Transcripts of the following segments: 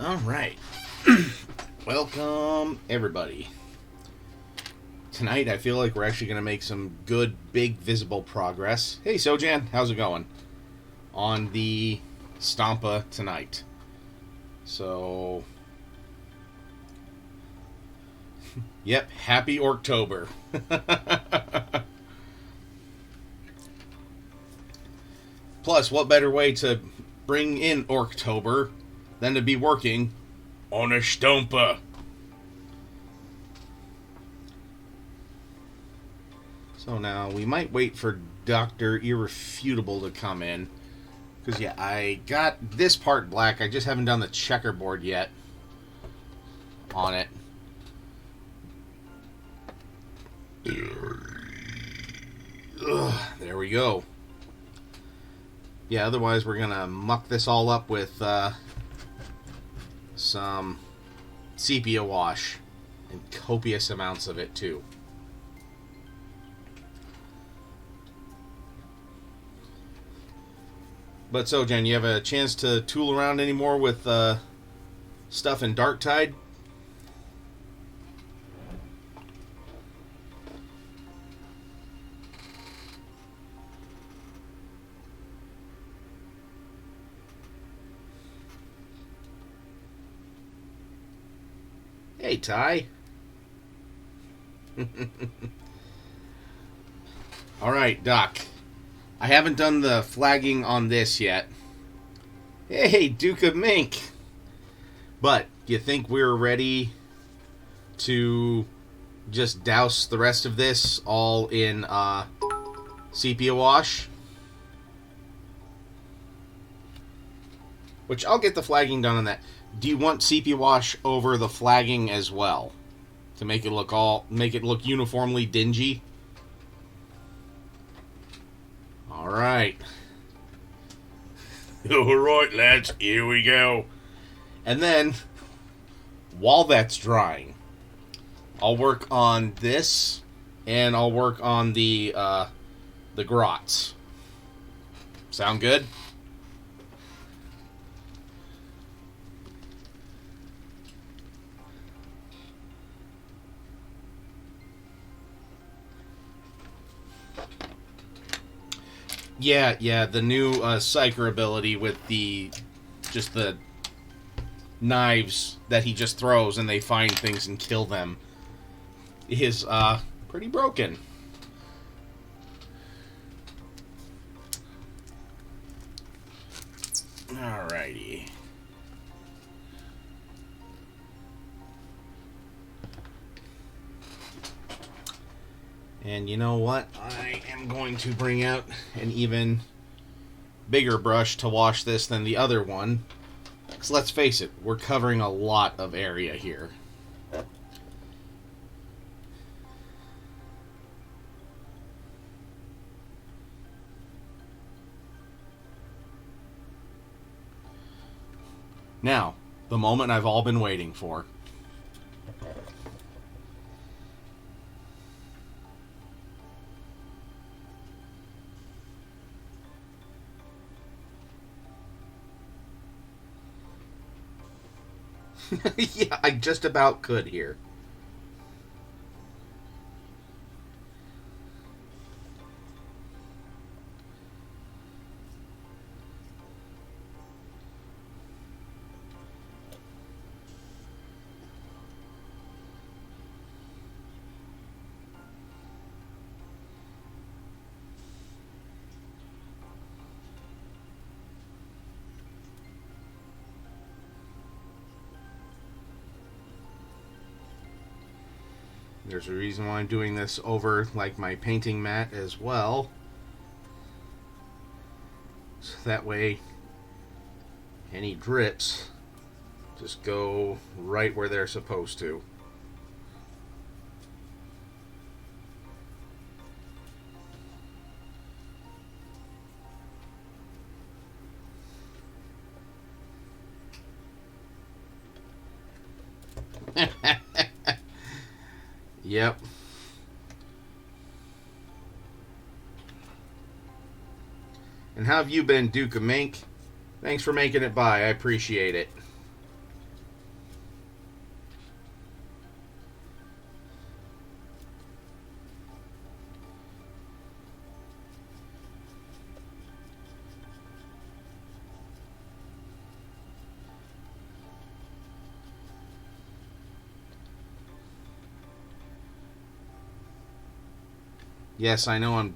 All right. Welcome, everybody. Tonight, I feel like we're actually going to make some good, big, visible progress. Hey, Sojan, how's it going? On the stompa tonight. So, yep, happy Orktober. Plus, what better way to bring in Orktober than to be working on a stompa? So now we might wait for Dr. Irrefutable to come in. Because, yeah, I got this part black. I just haven't done the checkerboard yet on it. Ugh, there we go. Yeah, otherwise we're going to muck this all up with some sepia wash. And copious amounts of it, too. But so, Jen, you have a chance to tool around anymore with stuff in Darktide? Hey, Ty. All right, Doc. I haven't done the flagging on this yet. Hey, Duke of Mink. But, you think we're ready to just douse the rest of this all in sepia wash? Which I'll get the flagging done on that. Do you want sepia wash over the flagging as well? To make it look uniformly dingy? Alright. Alright, lads, here we go. And then, while that's drying, I'll work on this, and I'll work on the grots. Sound good? Yeah, the new Psyker ability with the knives that he just throws and they find things and kill them is pretty broken. Alrighty. And you know what? I am going to bring out an even bigger brush to wash this than the other one. Because let's face it, we're covering a lot of area here. Now, the moment I've all been waiting for. Yeah, I just about could here. There's a reason why I'm doing this over like my painting mat as well. So that way any drips just go right where they're supposed to. Yep. And how have you been, Duke of Mink? Thanks for making it by. I appreciate it. Yes, I know I'm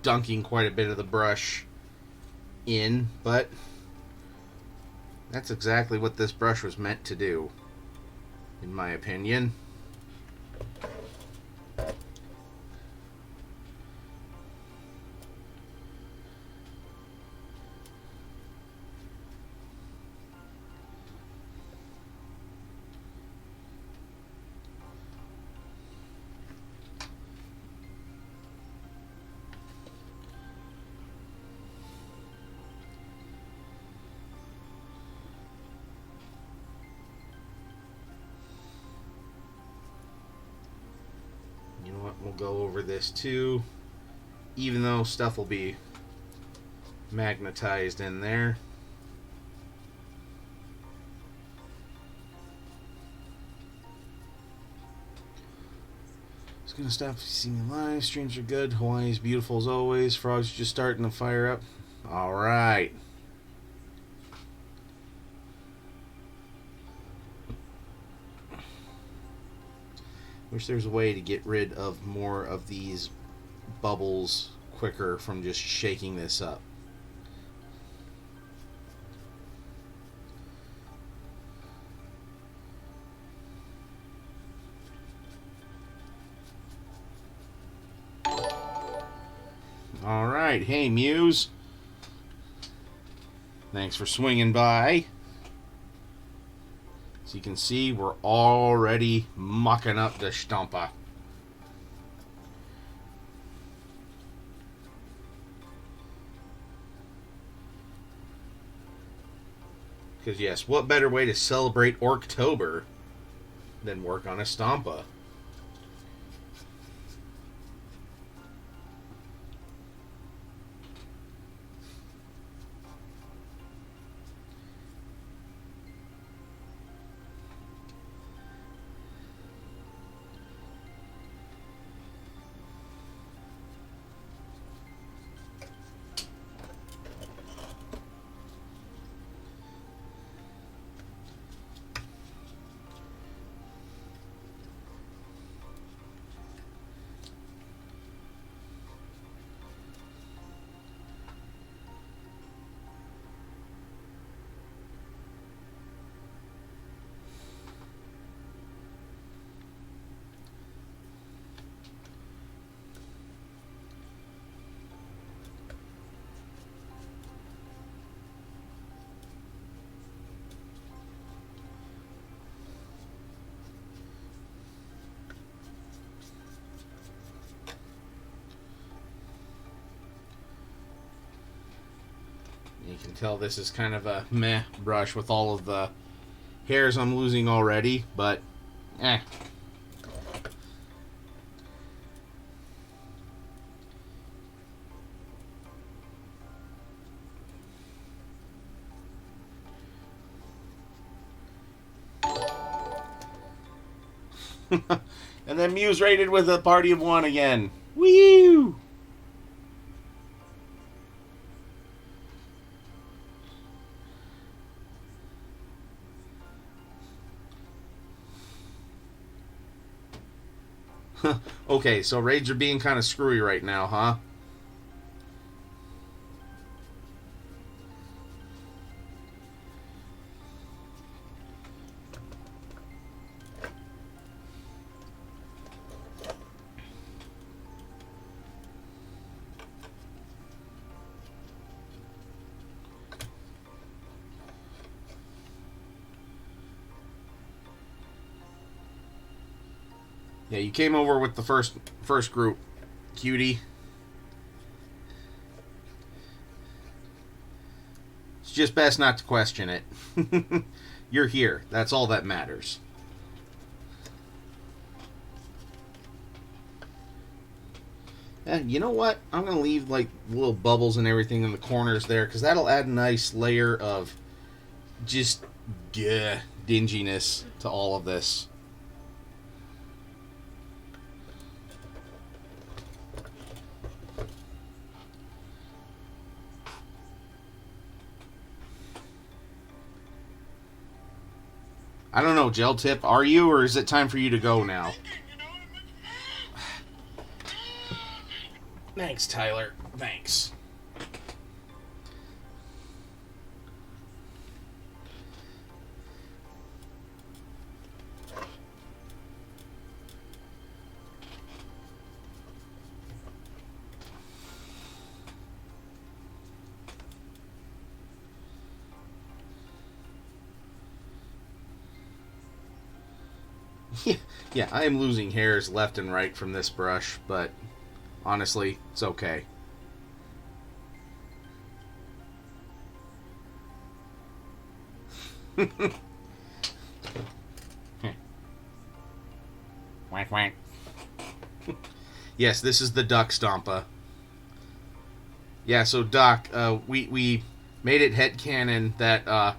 dunking quite a bit of the brush in, but that's exactly what this brush was meant to do, in my opinion. You know what? We'll go over this too, even though stuff will be magnetized in there. Just gonna stop if you see me live. Streams are good. Hawaii's beautiful as always. Frogs just starting to fire up. All right. Wish there's a way to get rid of more of these bubbles quicker from just shaking this up. All right. Hey, Muse. Thanks for swinging by. As you can see, we're already mucking up the stompa. Because yes, what better way to celebrate Orktober than work on a stompa? You can tell this is kind of a meh brush with all of the hairs I'm losing already, but eh. And then Muse rated with a party of one again. Woo! Okay, so raids are being kind of screwy right now, huh? Yeah, you came over with the first group, cutie. It's just best not to question it. You're here. That's all that matters. You know what? I'm going to leave like little bubbles and everything in the corners there because that'll add a nice layer of just dinginess to all of this. I don't know, Gel Tip, are you, or is it time for you to go now? Thanks, Tyler. Thanks. Yeah, I am losing hairs left and right from this brush, but honestly, it's okay. Whack, whack. Yes, this is the duck stompa. Yeah, so Doc, we made it headcanon that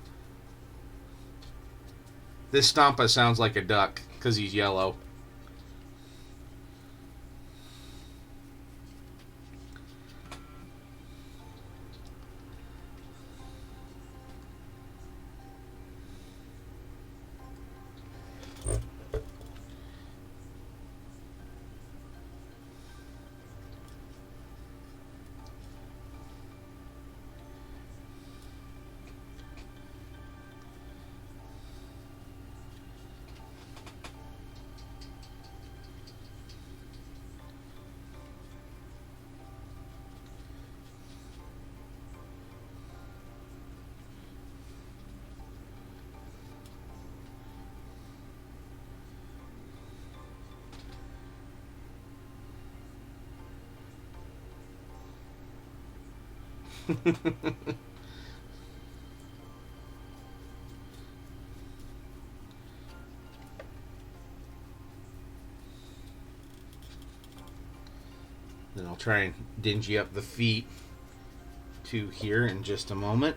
this stompa sounds like a duck because he's yellow. Then I'll try and dingy up the feet to here in just a moment.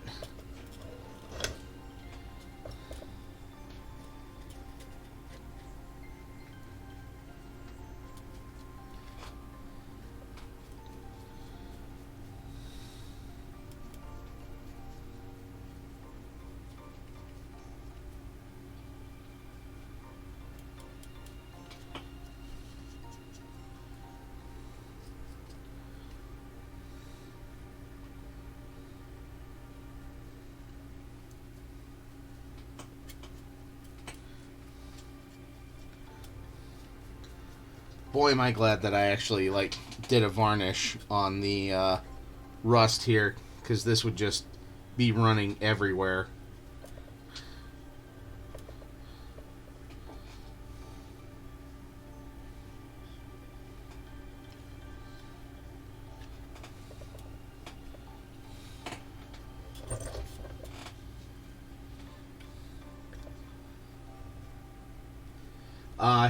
Boy, am I glad that I actually did a varnish on the rust here, because this would just be running everywhere.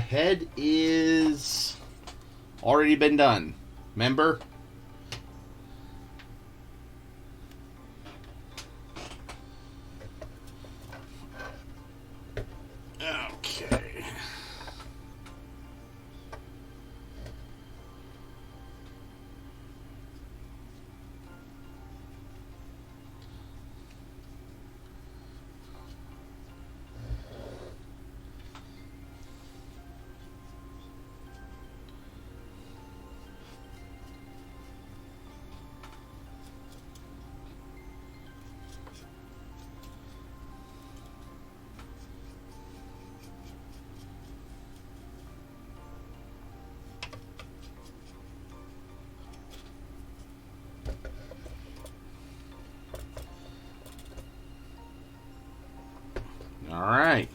Head is already been done. Remember? Okay. Alright.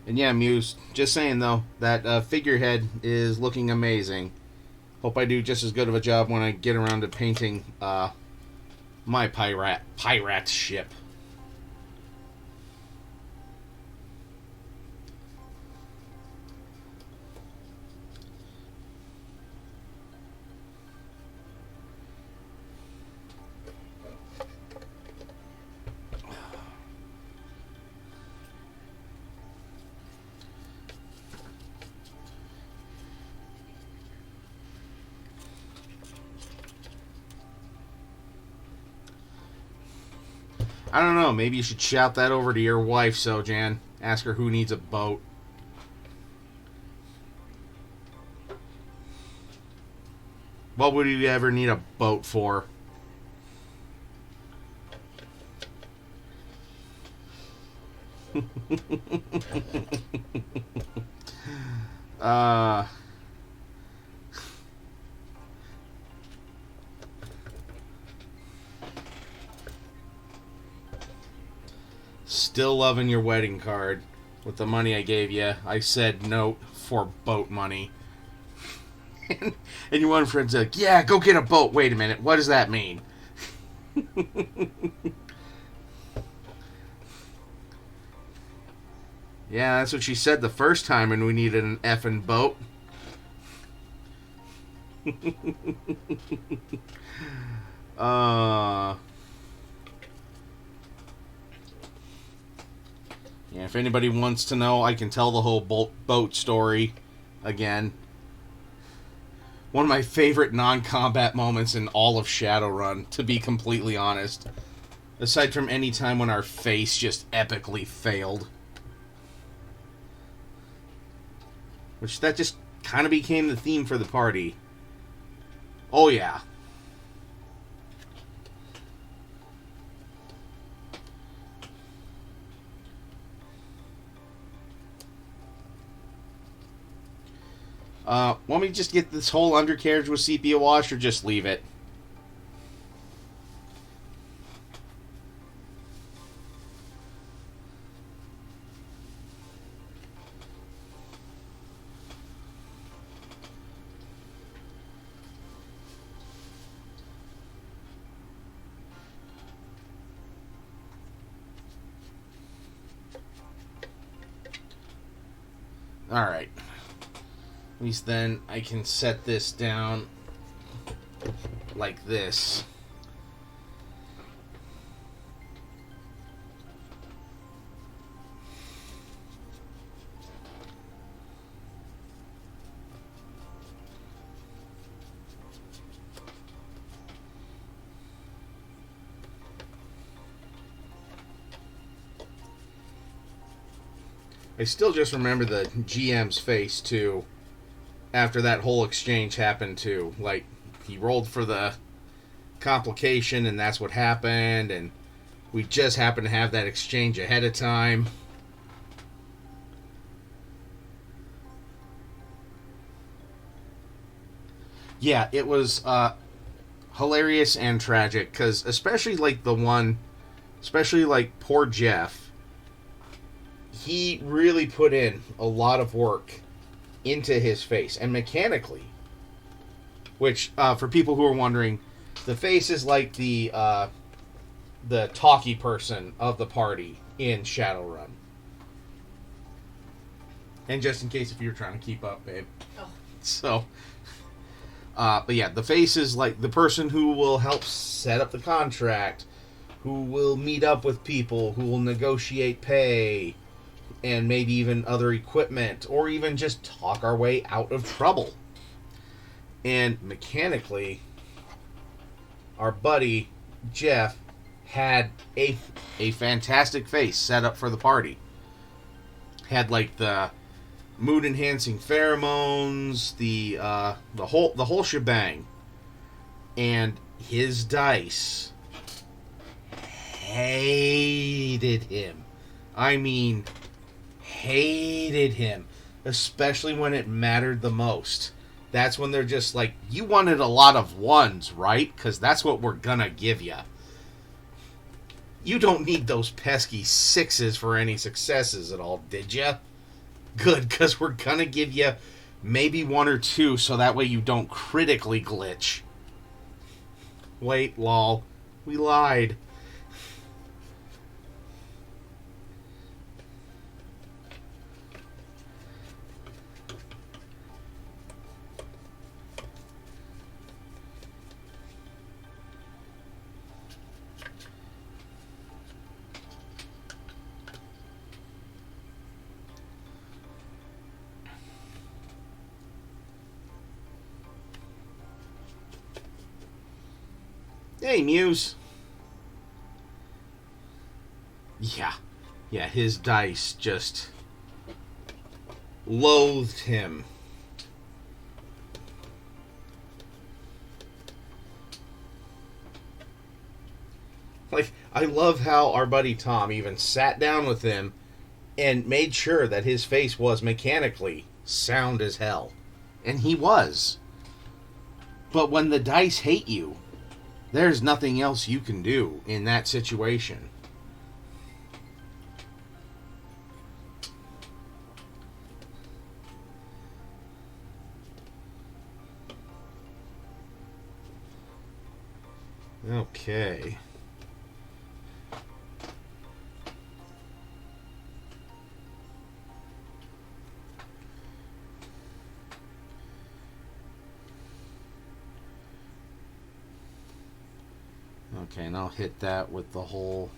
And yeah, Muse, just saying though, that figurehead is looking amazing. Hope I do just as good of a job when I get around to painting my pirate ship. I don't know, maybe you should shout that over to your wife, Sojan. Ask her who needs a boat. What would you ever need a boat for? uh... Still loving your wedding card. With the money I gave you, I said no for boat money. And your one friend's like, yeah, go get a boat. Wait a minute, what does that mean? Yeah, that's what she said the first time when we needed an effing boat. Yeah, if anybody wants to know, I can tell the whole boat story again. One of my favorite non-combat moments in all of Shadowrun, to be completely honest. Aside from any time when our face just epically failed. Which, that just kind of became the theme for the party. Oh yeah. Want me to just get this whole undercarriage with sepia wash, or just leave it? Alright. At least then I can set this down like this. I still just remember the GM's face, too, after that whole exchange happened, too. Like, he rolled for the complication, and that's what happened, and we just happened to have that exchange ahead of time. Yeah, it was hilarious and tragic, because especially, like, poor Jeff, he really put in a lot of work into his face, and mechanically, which, for people who are wondering, the face is like the talky person of the party in Shadowrun. And just in case if you're trying to keep up, babe. Oh. So, but yeah, the face is like the person who will help set up the contract, who will meet up with people, who will negotiate pay, and maybe even other equipment, or even just talk our way out of trouble. And mechanically, our buddy Jeff had a fantastic face set up for the party. Had like the mood enhancing pheromones, the whole shebang. And his dice hated him. I mean, hated him, especially when it mattered the most. That's when they're just like, you wanted a lot of ones, right? Because that's what we're gonna give you. You don't need those pesky sixes for any successes at all, did ya? Good, because we're gonna give you maybe one or two, so that way you don't critically glitch. Wait, lol. We lied. Hey, Muse. Yeah, his dice just loathed him. Like, I love how our buddy Tom even sat down with him and made sure that his face was mechanically sound as hell. And he was. But when the dice hate you, there's nothing else you can do in that situation. Okay. Okay, and I'll hit that with the whole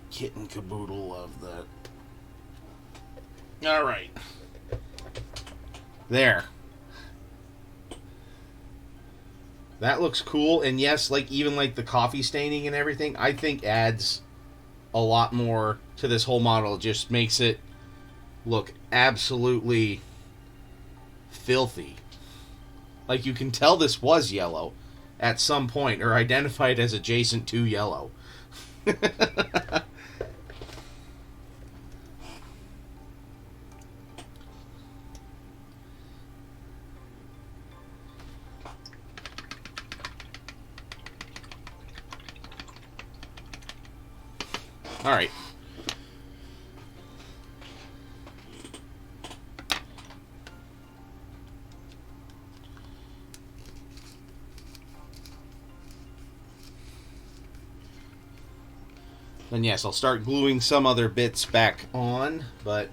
kit and caboodle of the... Alright. There. That looks cool, and yes, like even like the coffee staining and everything, I think adds a lot more to this whole model. It just makes it look absolutely filthy. Like you can tell this was yellow at some point, or identified as adjacent to yellow. Alright. Then yes, I'll start gluing some other bits back on, but...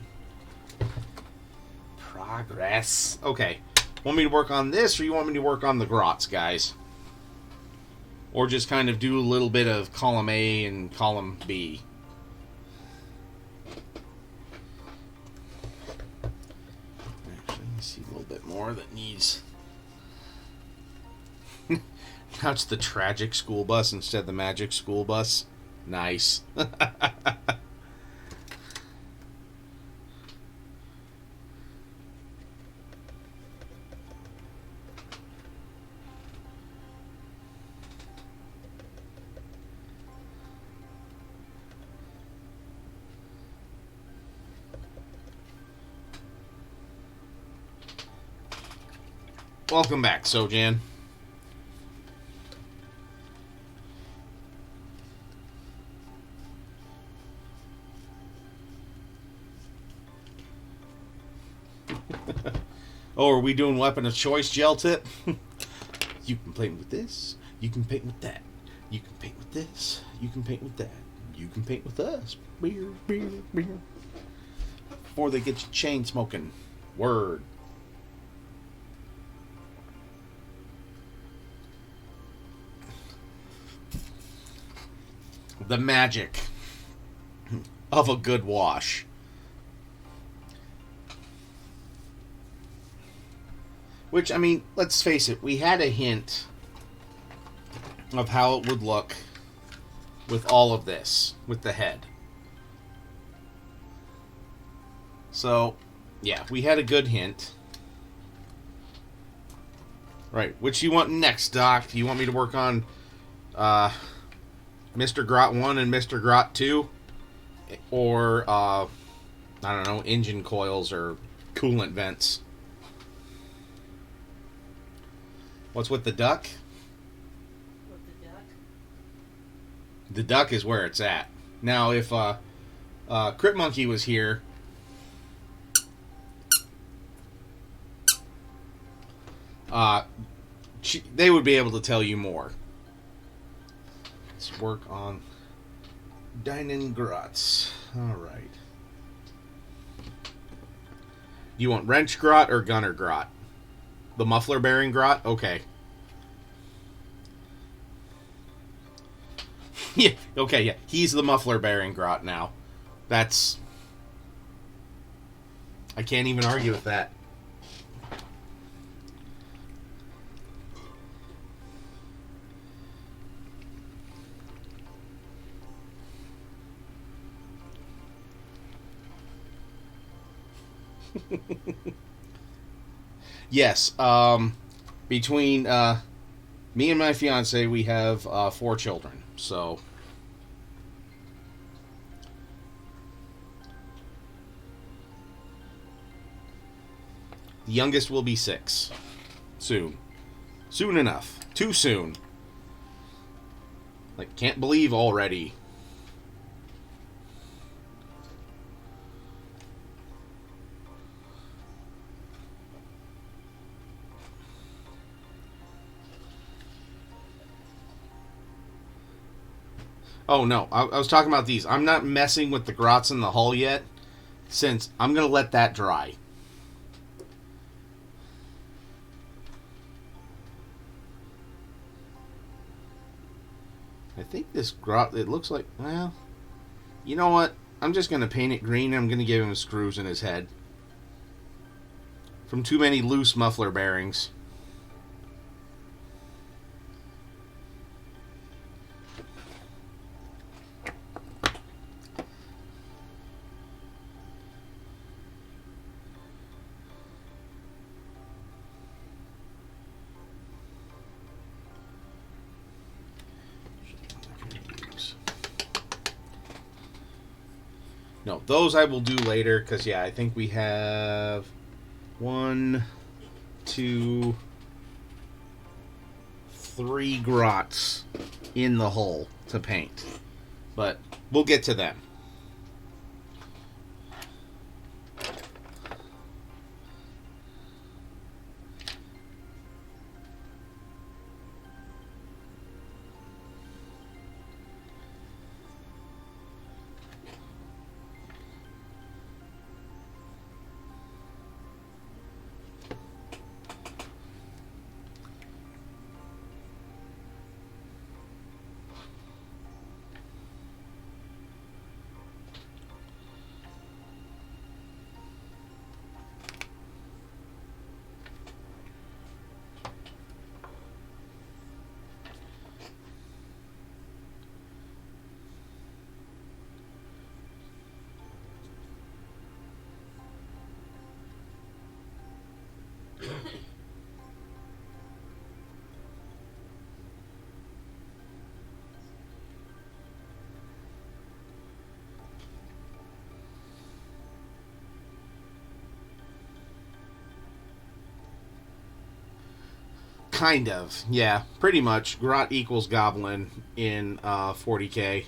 Progress. Okay. Want me to work on this, or you want me to work on the grots, guys? Or just kind of do a little bit of column A and column B? Actually, I see a little bit more that needs... Now it's the tragic school bus instead of the magic school bus. Nice. Welcome back, Sojan. Oh, are we doing weapon of choice gel tip? You can paint with this. You can paint with that. You can paint with this. You can paint with that. You can paint with us. Beer, beer, beer. Before they get you chain smoking. Word. The magic of a good wash. Which, I mean, let's face it, we had a hint of how it would look with all of this, with the head. So, yeah, we had a good hint. Right, which you want next, Doc? Do you want me to work on Mr. Grot 1 and Mr. Grot 2? Or, I don't know, engine coils or coolant vents? What's with the duck? With the duck? The duck is where it's at. Now, if Crypt Monkey was here, they would be able to tell you more. Let's work on Dining Grots. Alright. Do you want Wrench Grot or Gunner Grot? The muffler bearing grot? Okay. Yeah, okay, yeah. He's the muffler bearing grot now. That's... I can't even argue with that. Yes, between Me and my fiance, we have 4 children. So the youngest will be 6 soon. Soon enough. Too soon. Like, can't believe already. Oh no, I was talking about these. I'm not messing with the grots in the hull yet, since I'm gonna let that dry. I think this grot, it looks like, well, you know what? I'm just gonna paint it green. I'm gonna give him screws in his head from too many loose muffler bearings. No, those I will do later because, yeah, I think we have 1, 2, 3 grots in the hull to paint. But we'll get to them. Kind of, yeah, pretty much. Grot equals goblin in 40k.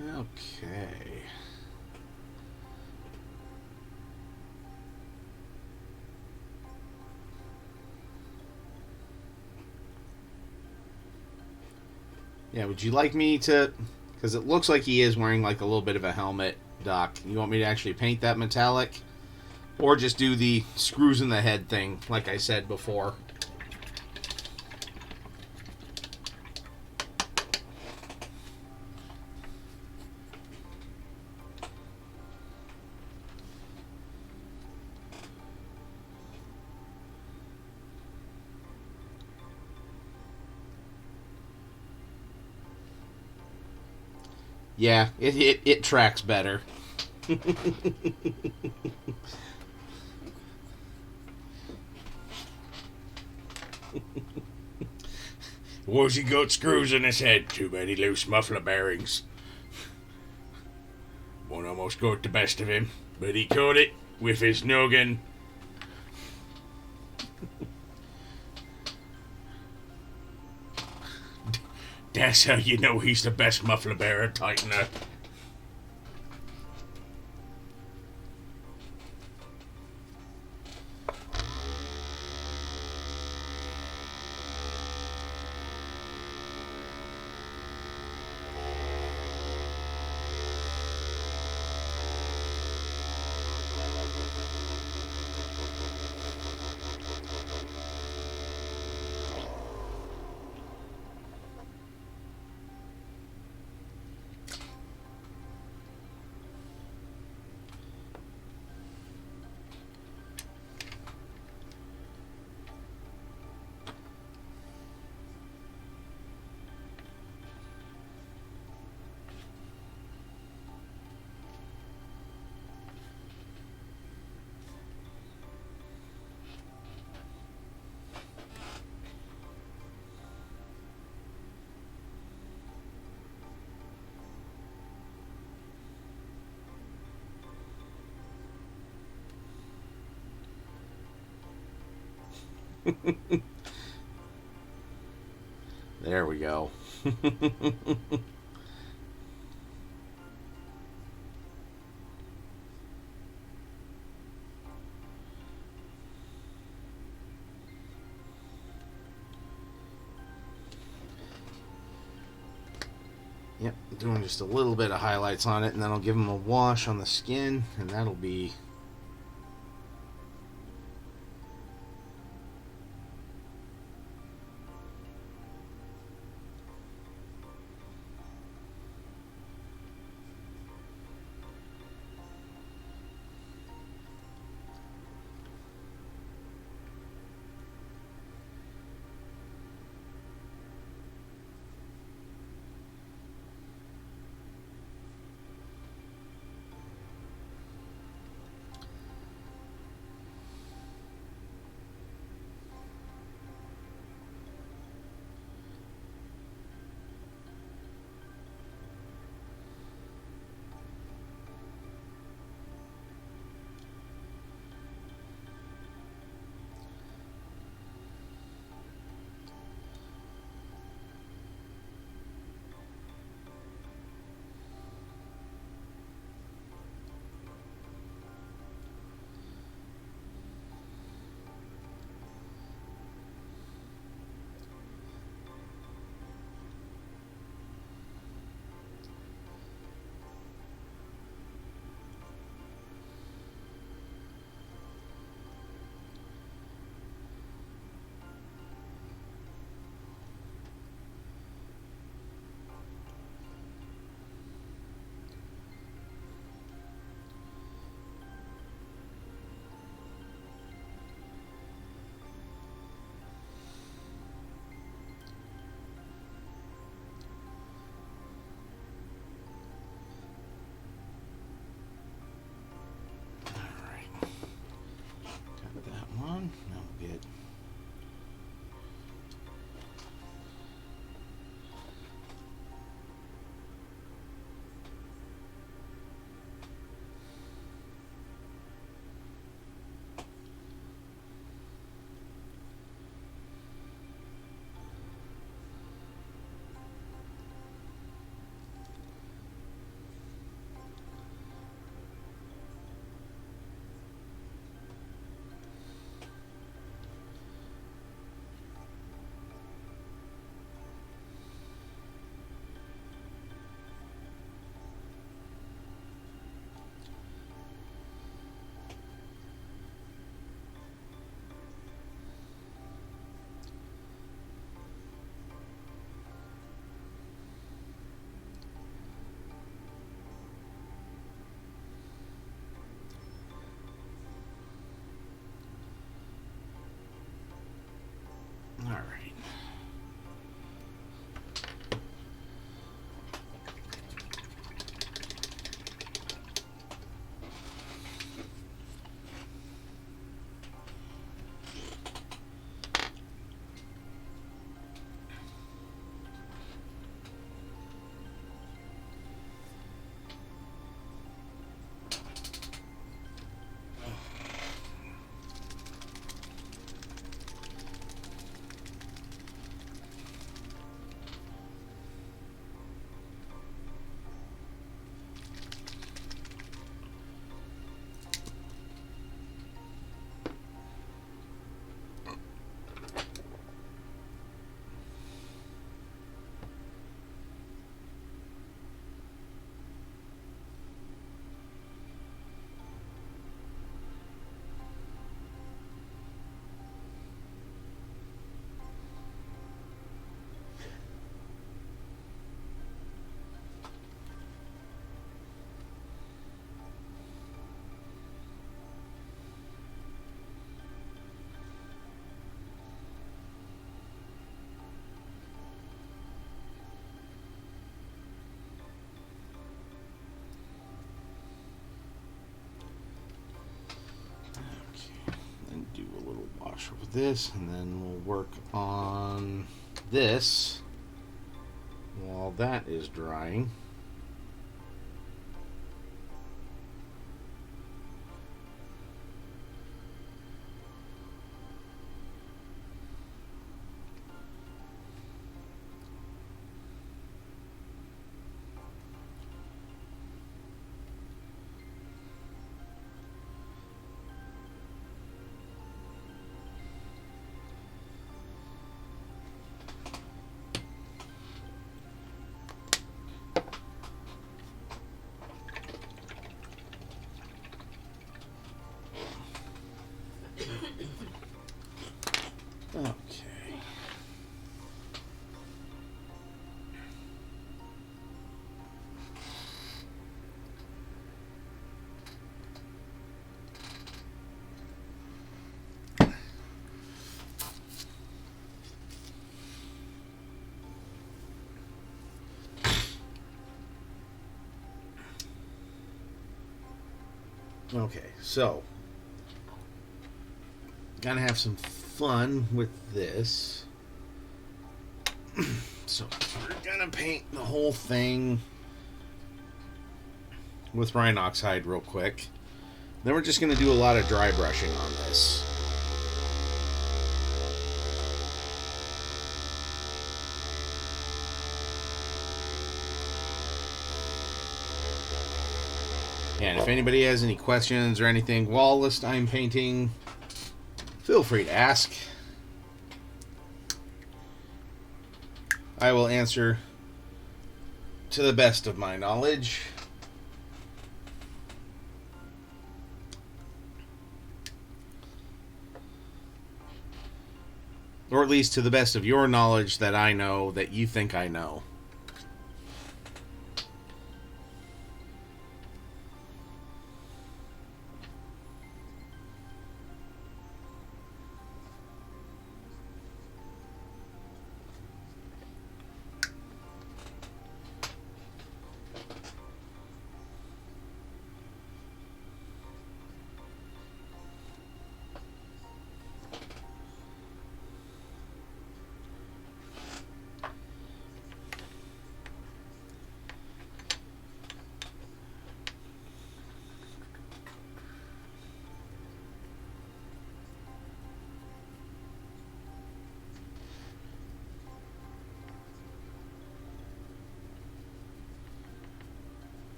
Okay. Yeah, would you like me to... Because it looks like he is wearing like a little bit of a helmet, Doc. You want me to actually paint that metallic? Or just do the screws in the head thing, like I said before? Yeah, it tracks better. Was he got screws in his head? Too many loose muffler bearings. One almost got the best of him, but he caught it with his noggin. That's how you know he's the best muffler bearer tightener. There we go. Yep, doing just a little bit of highlights on it, and then I'll give them a wash on the skin, and that'll be... this, and then we'll work on this while that is drying. Okay. Okay, so gotta have some fun with this. So we're gonna paint the whole thing with Rhinoxide real quick. Then we're just gonna do a lot of dry brushing on this. And if anybody has any questions or anything whilst I'm painting, feel free to ask. I will answer to the best of my knowledge. Or at least to the best of your knowledge that I know that you think I know.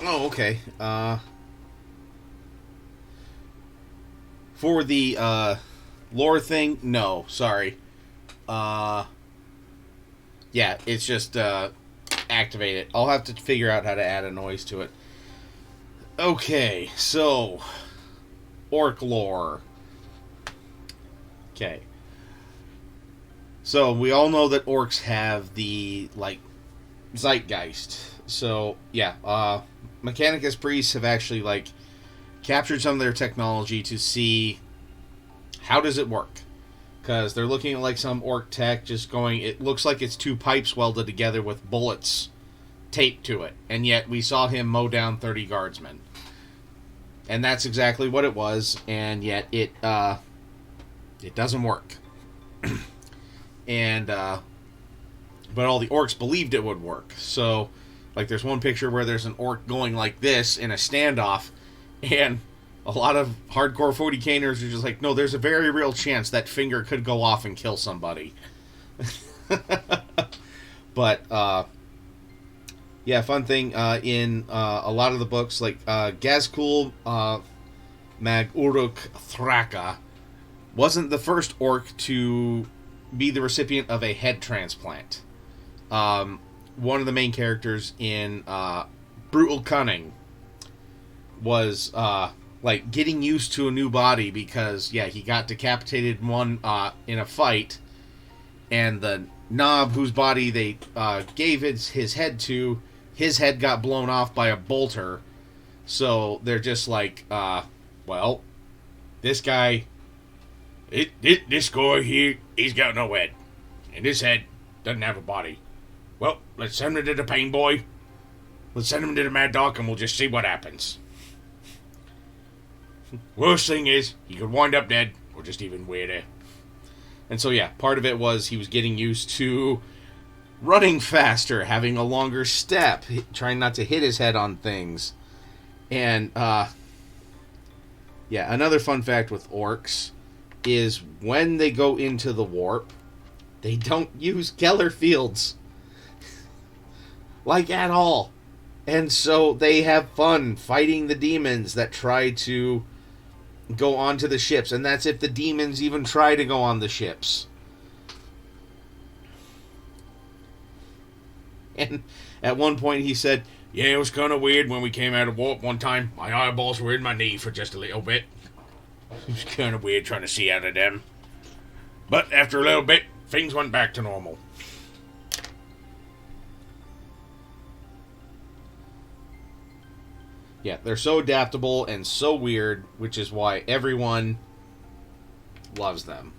Oh, okay. For the lore thing, no, sorry. Yeah, it's just activate it. I'll have to figure out how to add a noise to it. Okay, so orc lore. Okay. So we all know that orcs have the zeitgeist. So yeah, Mechanicus priests have actually captured some of their technology to see how does it work, because they're looking at some orc tech just going. It looks like it's two pipes welded together with bullets taped to it, and yet we saw him mow down 30 guardsmen, and that's exactly what it was, and yet it doesn't work. and but all the orcs believed it would work. So, like, there's one picture where there's an orc going like this in a standoff, and a lot of hardcore 40Kers are just like, no, there's a very real chance that finger could go off and kill somebody. But, yeah, fun thing, in a lot of the books, like Gazkul Mag Uruk Thraka wasn't the first orc to be the recipient of a head transplant. One of the main characters in Brutal Cunning was like getting used to a new body because, yeah, he got decapitated in a fight, and the knob whose body they gave his head to, his head got blown off by a bolter. So they're just like, well, this guy, this guy here, he's got no head, and this head doesn't have a body. Well, let's send him to the pain boy. Let's send him to the mad dog, and we'll just see what happens. Worst thing is, he could wind up dead, or just even weirder. And so, yeah, part of it was he was getting used to running faster, having a longer step, trying not to hit his head on things. And, yeah, another fun fact with orcs is when they go into the warp, they don't use Geller fields. Like, at all. And so they have fun fighting the demons that try to go onto the ships. And that's if the demons even try to go on the ships. And at one point he said, yeah, it was kind of weird when we came out of warp one time. My eyeballs were in my knee for just a little bit. It was kind of weird trying to see out of them. But after a little bit, things went back to normal. Yeah, they're so adaptable and so weird, which is why everyone loves them.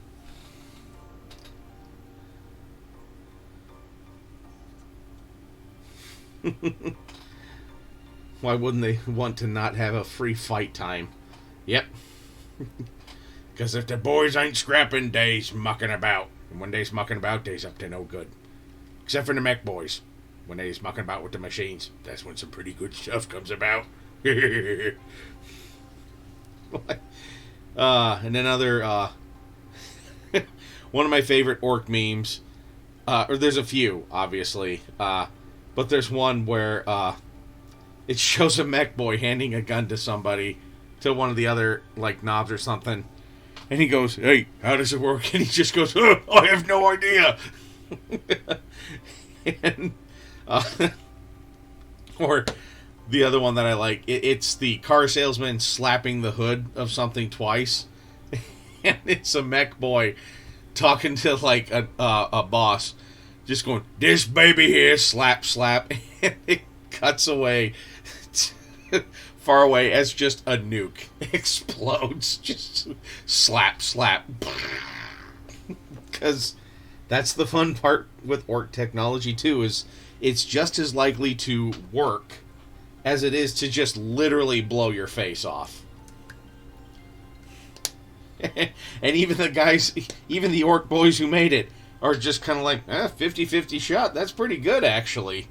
Why wouldn't they want to not have a free fight time? Yep. Because if the boys ain't scrapping, they's mucking about. And when they's mucking about, they's up to no good. Except for the mech boys. When they's mucking about with the machines, that's when some pretty good stuff comes about. And then one of my favorite orc memes, or there's a few, obviously, but there's one where it shows a mech boy handing a gun to somebody, to one of the other, like, knobs or something, and he goes, hey, how does it work? And he just goes, oh, I have no idea. And, or the other one that I like, it's the car salesman slapping the hood of something twice, and it's a mech boy talking to, like, a boss, just going, this baby here, slap, slap, and it cuts away far away as just a nuke explodes, just slap, slap, because that's the fun part with orc technology too, is it's just as likely to work as it is to just literally blow your face off. And even the orc boys who made it are just kind of like, 50-50 shot, that's pretty good, actually.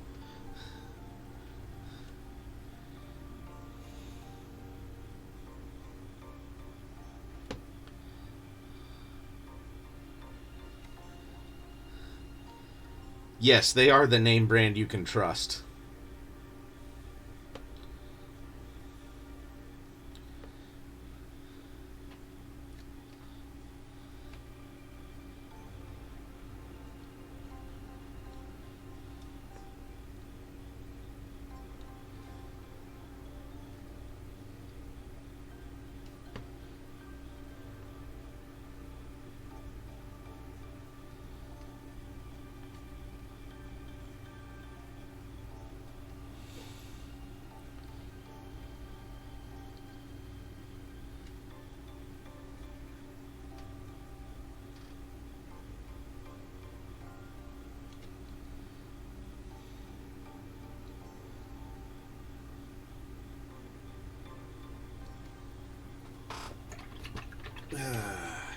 Yes, they are the name brand you can trust.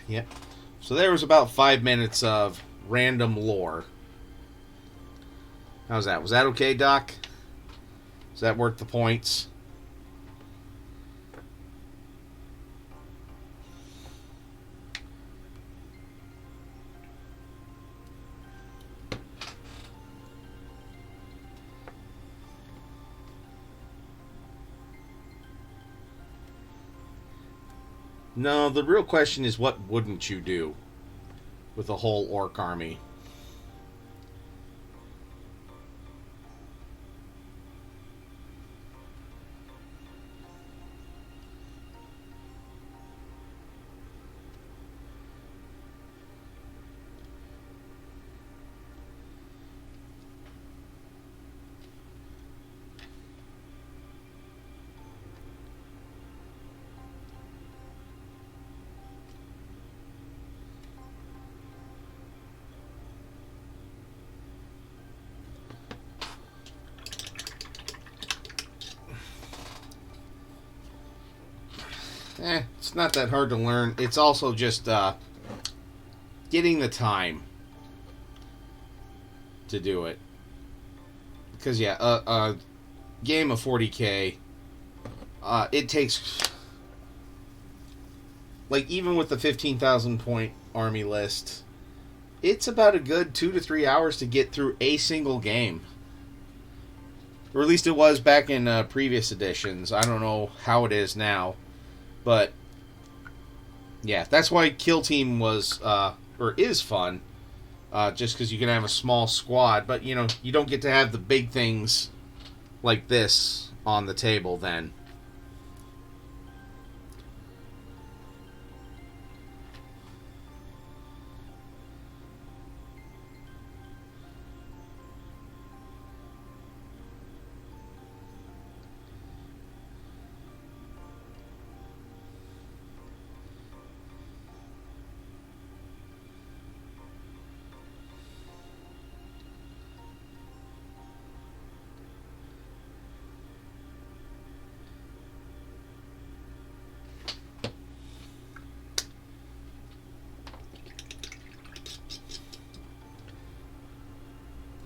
Yep. So there was about 5 minutes of random lore. How's that? Was that okay, Doc? Is that worth the points? No, the real question is what wouldn't you do with a whole orc army? It's not that hard to learn. It's also just getting the time to do it. Because, yeah, a game of 40K, it takes, like, even with the 15,000 point army list, it's about a good 2 to 3 hours to get through a single game. Or at least it was back in previous editions. I don't know how it is now. But, yeah, that's why Kill Team was, or is fun. Just because you can have a small squad. But, you know, you don't get to have the big things like this on the table then.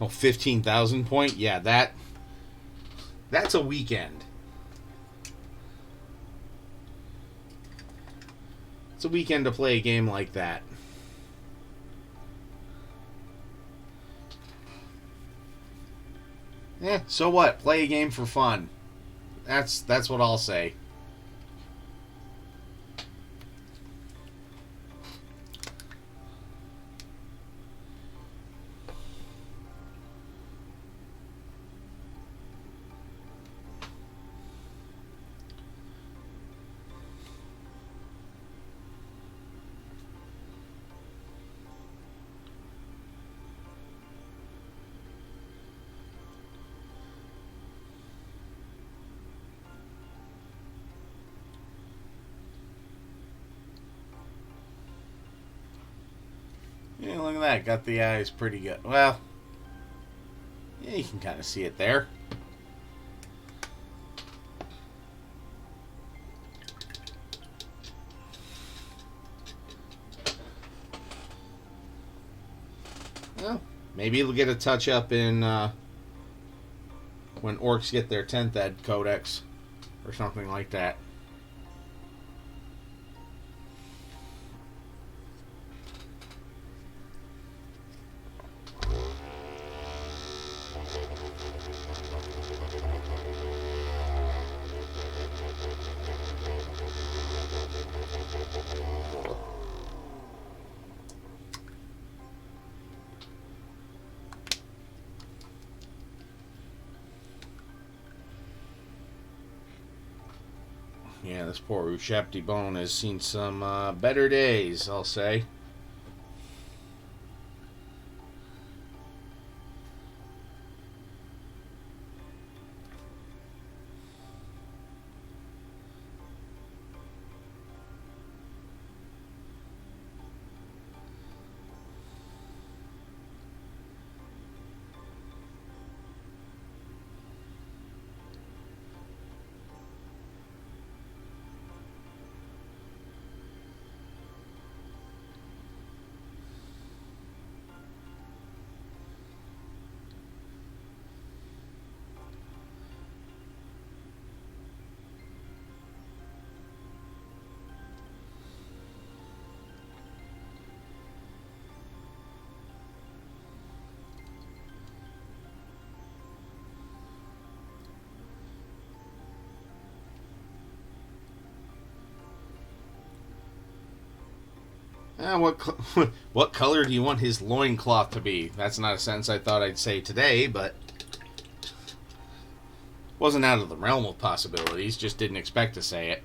Oh, 15,000 point? Yeah, that's a weekend. It's a weekend to play a game like that. So what? Play a game for fun. That's what I'll say. Yeah, look at that. Got the eyes pretty good. Well, yeah, you can kind of see it there. Well, maybe it'll get a touch up in when orcs get their 10th ed codex or something like that. Yeah, this poor Ushapti Bone has seen some better days, I'll say. What color do you want his loincloth to be? That's not a sentence I thought I'd say today, but wasn't out of the realm of possibilities. Just didn't expect to say it.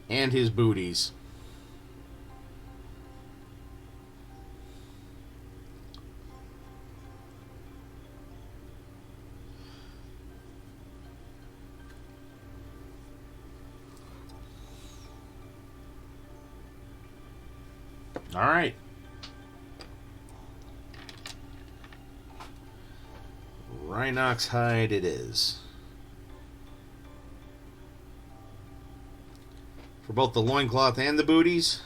And his booties. All right. Rhinox hide it is. For both the loincloth and the booties.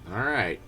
All right.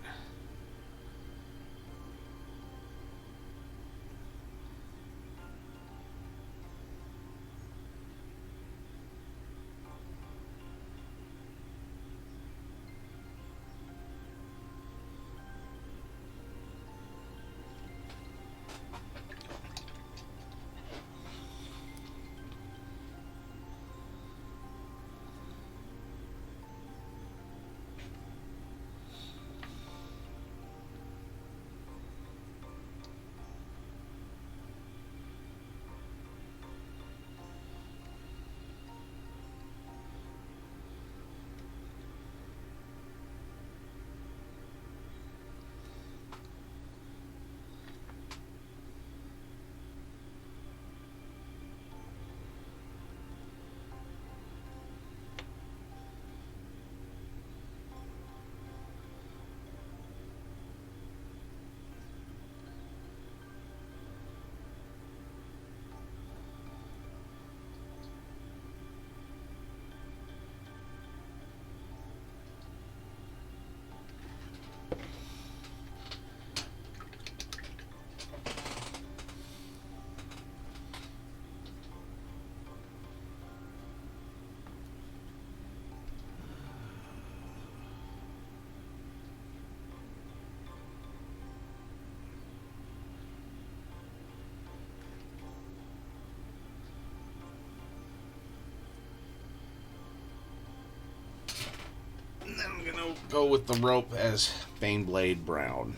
And then I'm gonna go with the rope as Baneblade Brown.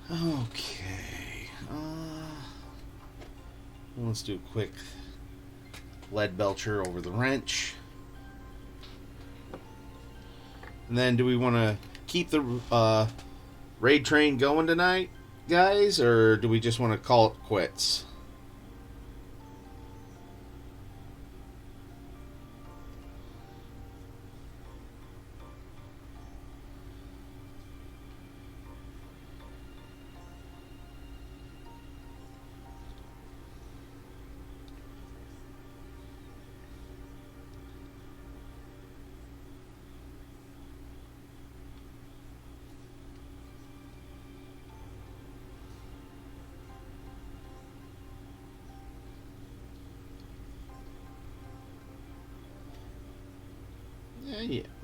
Okay. Let's do a quick lead belcher over the wrench. And then do we want to keep the raid train going tonight, guys? Or do we just want to call it quits?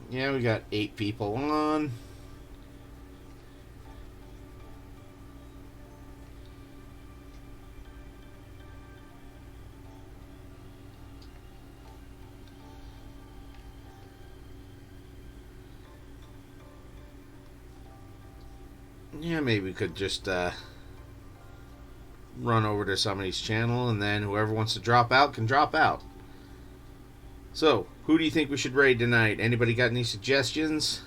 Yeah, we got 8 people on. Yeah, maybe we could just run over to somebody's channel, and then whoever wants to drop out can drop out. So, who do you think we should raid tonight? Anybody got any suggestions?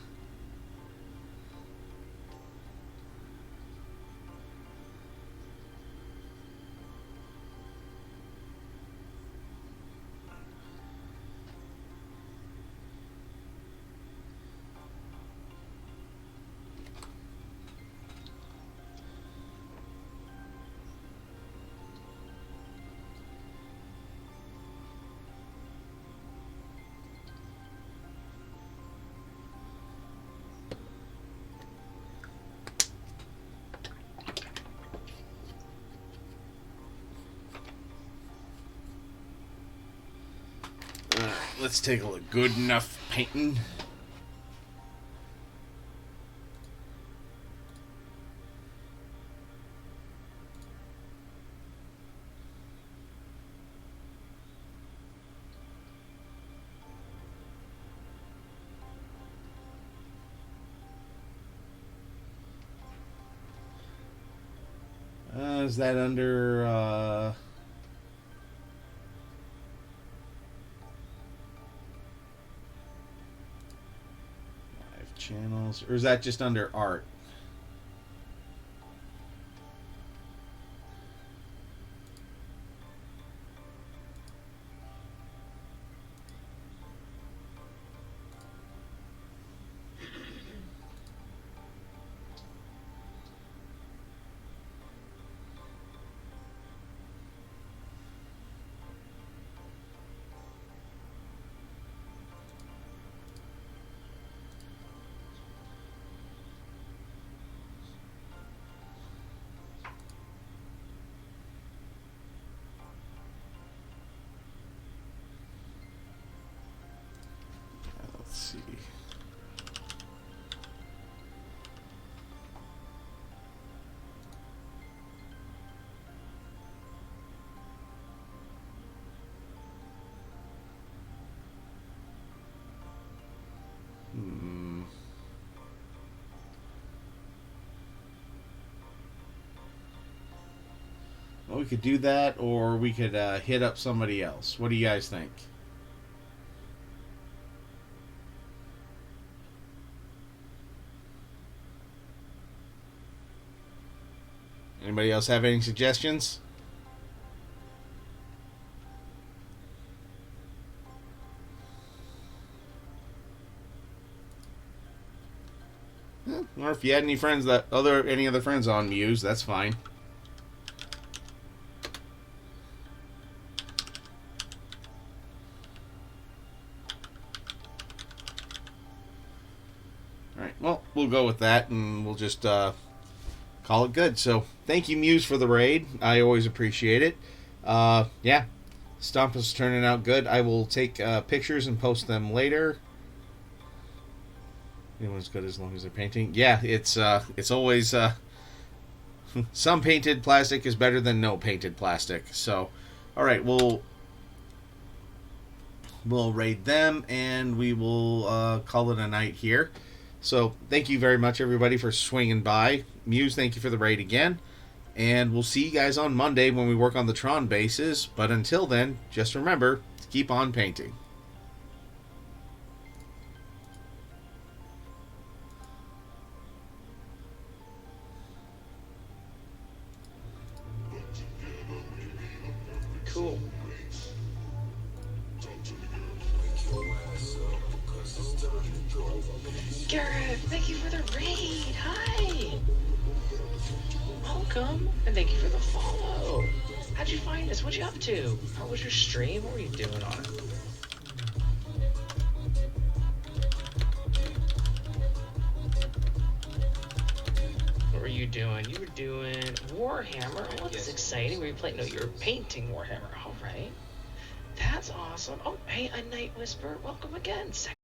Let's take a look. Good enough painting. Is that under 5 channels, or is that just under art? Let's see. Well, we could do that, or we could hit up somebody else. What do you guys think? Anybody else have any suggestions? Or if you had any friends any other friends on Muse, that's fine. Alright, well, we'll go with that, and we'll just call it good. So, thank you, Muse, for the raid. I always appreciate it. Yeah, Stompa's turning out good. I will take pictures and post them later. Anyone's good as long as they're painting. Yeah, it's always some painted plastic is better than no painted plastic. So, all right, we'll raid them, and we will call it a night here. So, thank you very much, everybody, for swinging by. Muse, thank you for the raid again, and we'll see you guys on Monday when we work on the Tron bases. But until then, just remember to keep on painting. Cool. Garrett, thank you for the raid. Hi. Welcome, and thank you for the follow. How'd you find us? What'd you up to? How was your stream? What were you doing on it? What were you doing? You were doing Warhammer. Oh, that's exciting. Were you playing? No, you were painting Warhammer. All right. That's awesome. Oh, hey, a Night Whisper. Welcome again. Second